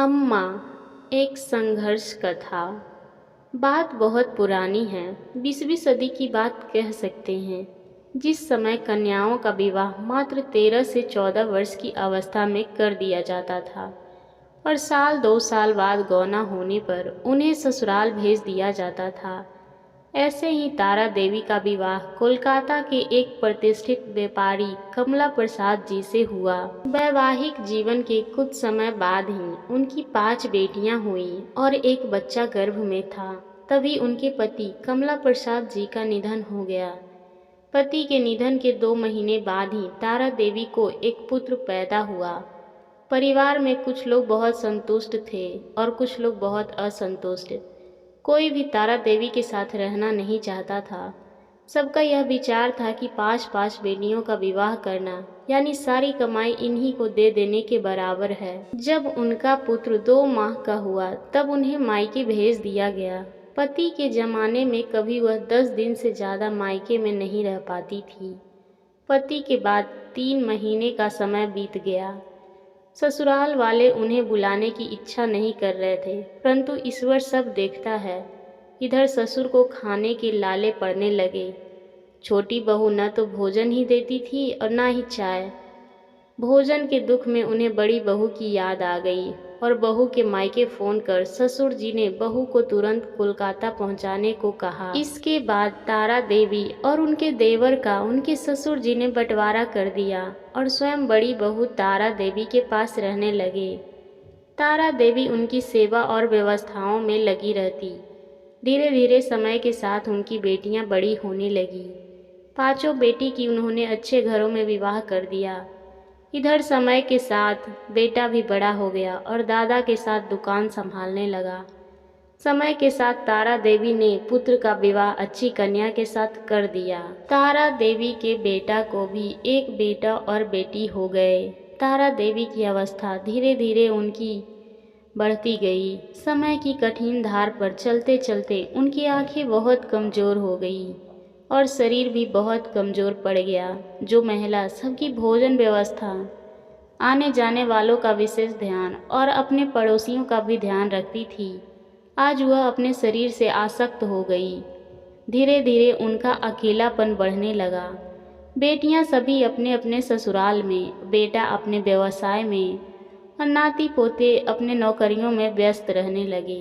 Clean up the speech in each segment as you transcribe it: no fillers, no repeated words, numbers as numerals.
अम्मा, एक संघर्ष कथा। बात बहुत पुरानी है, 20वीं सदी की बात कह सकते हैं, जिस समय कन्याओं का विवाह मात्र 13 से 14 वर्ष की अवस्था में कर दिया जाता था और साल 2 साल बाद गौना होने पर उन्हें ससुराल भेज दिया जाता था। ऐसे ही तारा देवी का विवाह कोलकाता के एक प्रतिष्ठित व्यापारी कमला प्रसाद जी से हुआ। वैवाहिक जीवन के कुछ समय बाद ही उनकी 5 बेटियां हुईं और एक बच्चा गर्भ में था। तभी उनके पति कमला प्रसाद जी का निधन हो गया। पति के निधन के 2 महीने बाद ही तारा देवी को एक पुत्र पैदा हुआ। परिवार में कुछ लोग बहुत संतुष्ट थे और कुछ लोग बहुत असंतुष्ट। कोई भी तारा देवी के साथ रहना नहीं चाहता था। सबका यह विचार था कि 5-5 बेटियों का विवाह करना यानी सारी कमाई इन्हीं को दे देने के बराबर है। जब उनका पुत्र 2 माह का हुआ तब उन्हें मायके भेज दिया गया। पति के जमाने में कभी वह 10 दिन से ज़्यादा मायके में नहीं रह पाती थी। पति के बाद 3 महीने का समय बीत गया। ससुराल वाले उन्हें बुलाने की इच्छा नहीं कर रहे थे, परंतु ईश्वर सब देखता है। इधर ससुर को खाने के लाले पड़ने लगे। छोटी बहू न तो भोजन ही देती थी और न ही चाय। भोजन के दुख में उन्हें बड़ी बहू की याद आ गई और बहू के मायके फ़ोन कर ससुर जी ने बहू को तुरंत कोलकाता पहुंचाने को कहा। इसके बाद तारा देवी और उनके देवर का उनके ससुर जी ने बंटवारा कर दिया और स्वयं बड़ी बहू तारा देवी के पास रहने लगे। तारा देवी उनकी सेवा और व्यवस्थाओं में लगी रहती। धीरे धीरे समय के साथ उनकी बेटियां बड़ी होने लगी। 5 बेटी की उन्होंने अच्छे घरों में विवाह कर दिया। इधर समय के साथ बेटा भी बड़ा हो गया और दादा के साथ दुकान संभालने लगा। समय के साथ तारा देवी ने पुत्र का विवाह अच्छी कन्या के साथ कर दिया। तारा देवी के बेटा को भी एक बेटा और बेटी हो गए। तारा देवी की अवस्था धीरे धीरे उनकी बढ़ती गई। समय की कठिन धार पर चलते चलते उनकी आंखें बहुत कमज़ोर हो गई और शरीर भी बहुत कमज़ोर पड़ गया। जो महिला सबकी भोजन व्यवस्था, आने जाने वालों का विशेष ध्यान और अपने पड़ोसियों का भी ध्यान रखती थी, आज वह अपने शरीर से आसक्त हो गई। धीरे धीरे उनका अकेलापन बढ़ने लगा। बेटियां सभी अपने अपने ससुराल में, बेटा अपने व्यवसाय में और नाती पोते अपने नौकरियों में व्यस्त रहने लगे।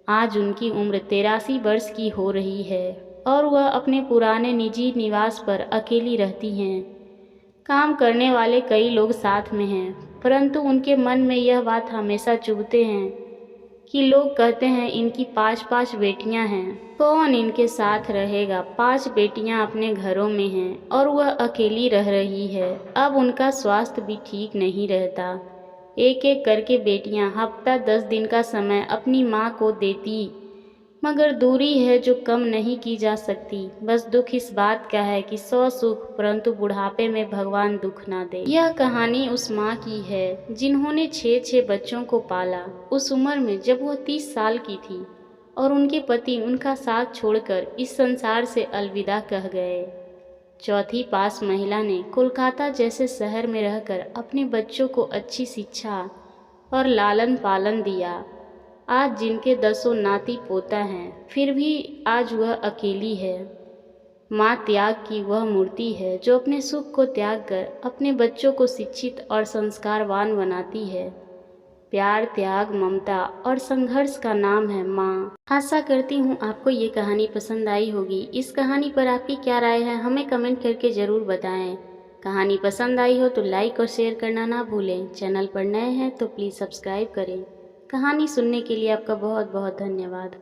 आज उनकी उम्र 83 वर्ष की हो रही है और वह अपने पुराने निजी निवास पर अकेली रहती हैं। काम करने वाले कई लोग साथ में हैं, परंतु उनके मन में यह बात हमेशा चुभते हैं कि लोग कहते हैं इनकी 5-5 बेटियां हैं, कौन इनके साथ रहेगा। 5 बेटियां अपने घरों में हैं और वह अकेली रह रही है। अब उनका स्वास्थ्य भी ठीक नहीं रहता। एक एक करके बेटियां हफ्ता 10 दिन का समय अपनी माँ को देती, मगर दूरी है जो कम नहीं की जा सकती। बस दुख इस बात का है कि 100 सुख परंतु बुढ़ापे में भगवान दुख ना दे। यह कहानी उस माँ की है जिन्होंने 6-6 बच्चों को पाला उस उम्र में जब वो 30 साल की थी और उनके पति उनका साथ छोड़कर इस संसार से अलविदा कह गए। चौथी पास महिला ने कोलकाता जैसे शहर में रहकर अपने बच्चों को अच्छी शिक्षा और लालन पालन दिया। आज जिनके 10 नाती पोता हैं, फिर भी आज वह अकेली है। माँ त्याग की वह मूर्ति है जो अपने सुख को त्याग कर अपने बच्चों को शिक्षित और संस्कारवान बनाती है। प्यार, त्याग, ममता और संघर्ष का नाम है माँ। आशा करती हूँ आपको ये कहानी पसंद आई होगी। इस कहानी पर आपकी क्या राय है हमें कमेंट करके ज़रूर बताएं। कहानी पसंद आई हो तो लाइक और शेयर करना ना भूलें। चैनल पर नए हैं तो प्लीज़ सब्सक्राइब करें। कहानी सुनने के लिए आपका बहुत बहुत धन्यवाद।